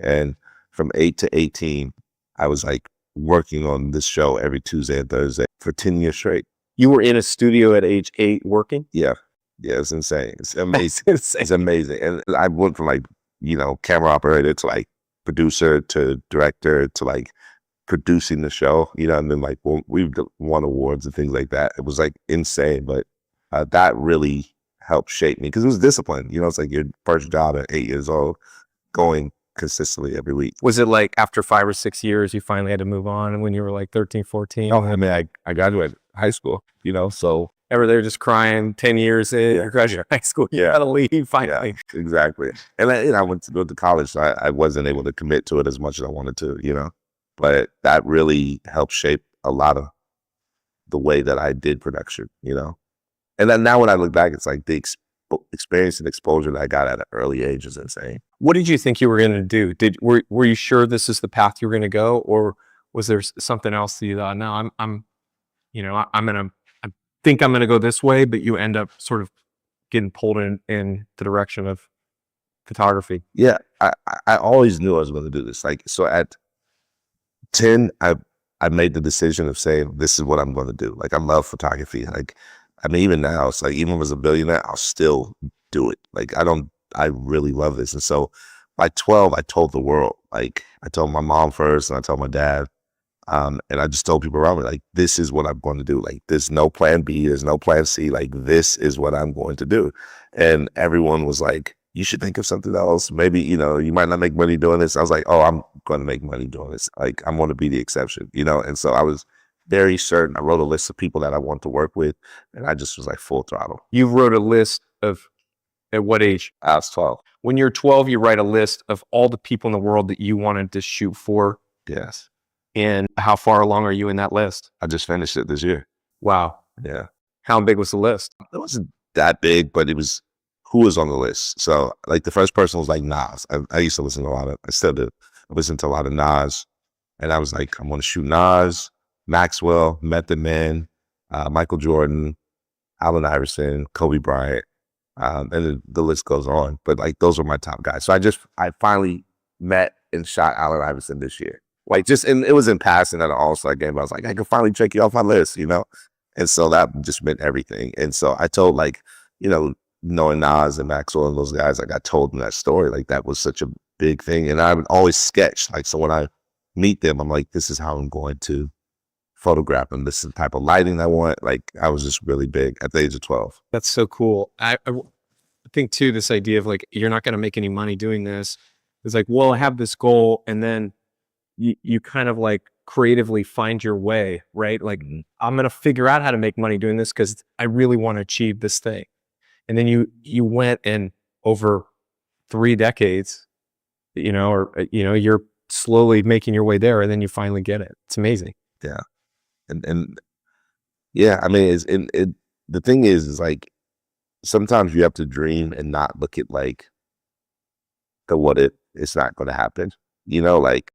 And from 8 to 18, I was like working on this show every Tuesday and Thursday for 10 years straight. You were in a studio at age 8 working? Yeah. Yeah, it's insane. It's amazing. It's It's amazing. And I went from like, camera operator to like producer to director to like producing the show, and then like we've won awards and things like that. It was like insane, but that really helped shape me because it was discipline. It's like your first job at 8 years old, going consistently every week. Was it like after 5 or 6 years, you finally had to move on and when you were like 13, 14? Oh, I mean, I graduated high school, so. Ever they're just crying 10 years in, you graduate high school, you gotta leave finally. Yeah, exactly. And I went to go to college, so I wasn't able to commit to it as much as I wanted to, but that really helped shape a lot of the way that I did production, And then now when I look back, it's like the experience and exposure that I got at an early age is insane. What did you think you were going to do? Were you sure this is the path you were going to go, or was there something else that you thought, no, I think I'm gonna go this way, but you end up sort of getting pulled in the direction of photography? Yeah, I always knew I was going to do this. Like, so at 10, I made the decision of saying, this is what I'm going to do. Like, I love photography. Like, I mean, even now, it's like, even if I was a billionaire, I'll still do it. Like, I really love this. And so by 12, I told the world. Like, I told my mom first and I told my dad. And I just told people around me, like, this is what I'm going to do. Like, there's no plan B, there's no plan C. Like, this is what I'm going to do. And everyone was like, you should think of something else. Maybe, you might not make money doing this. I was like, oh, I'm going to make money doing this. Like, I'm going to be the exception, And so I was very certain. I wrote a list of people that I want to work with. And I just was like full throttle. You wrote a list at what age? I was 12. When you're 12, you write a list of all the people in the world that you wanted to shoot for. Yes. And how far along are you in that list? I just finished it this year. Wow. Yeah. How big was the list? It wasn't that big, but it was who was on the list. So like the first person was like Nas. I used to listen to I still do. I listened to a lot of Nas. And I was like, I'm going to shoot Nas, Maxwell, Method Man, Michael Jordan, Allen Iverson, Kobe Bryant. And then the list goes on. But like, those were my top guys. So I finally met and shot Allen Iverson this year. Like and it was in passing at an All-Star game. I was like, I can finally check you off my list, And so that just meant everything. And so I told knowing Nas and Maxwell and those guys, like I told them that story. Like that was such a big thing. And I would always sketch. Like, so when I meet them, I'm like, this is how I'm going to photograph them. This is the type of lighting I want. Like I was just really big at the age of 12. That's so cool. I think too, this idea of like, you're not going to make any money doing this. It's like, well, I have this goal. And then you kind of like creatively find your way, right? Like, I'm going to figure out how to make money doing this because I really want to achieve this thing. And then you went and over 3 decades, you're slowly making your way there and then you finally get it. It's amazing. Yeah. And yeah, I mean, the thing is like, sometimes you have to dream and not look at like the what if it's not going to happen, like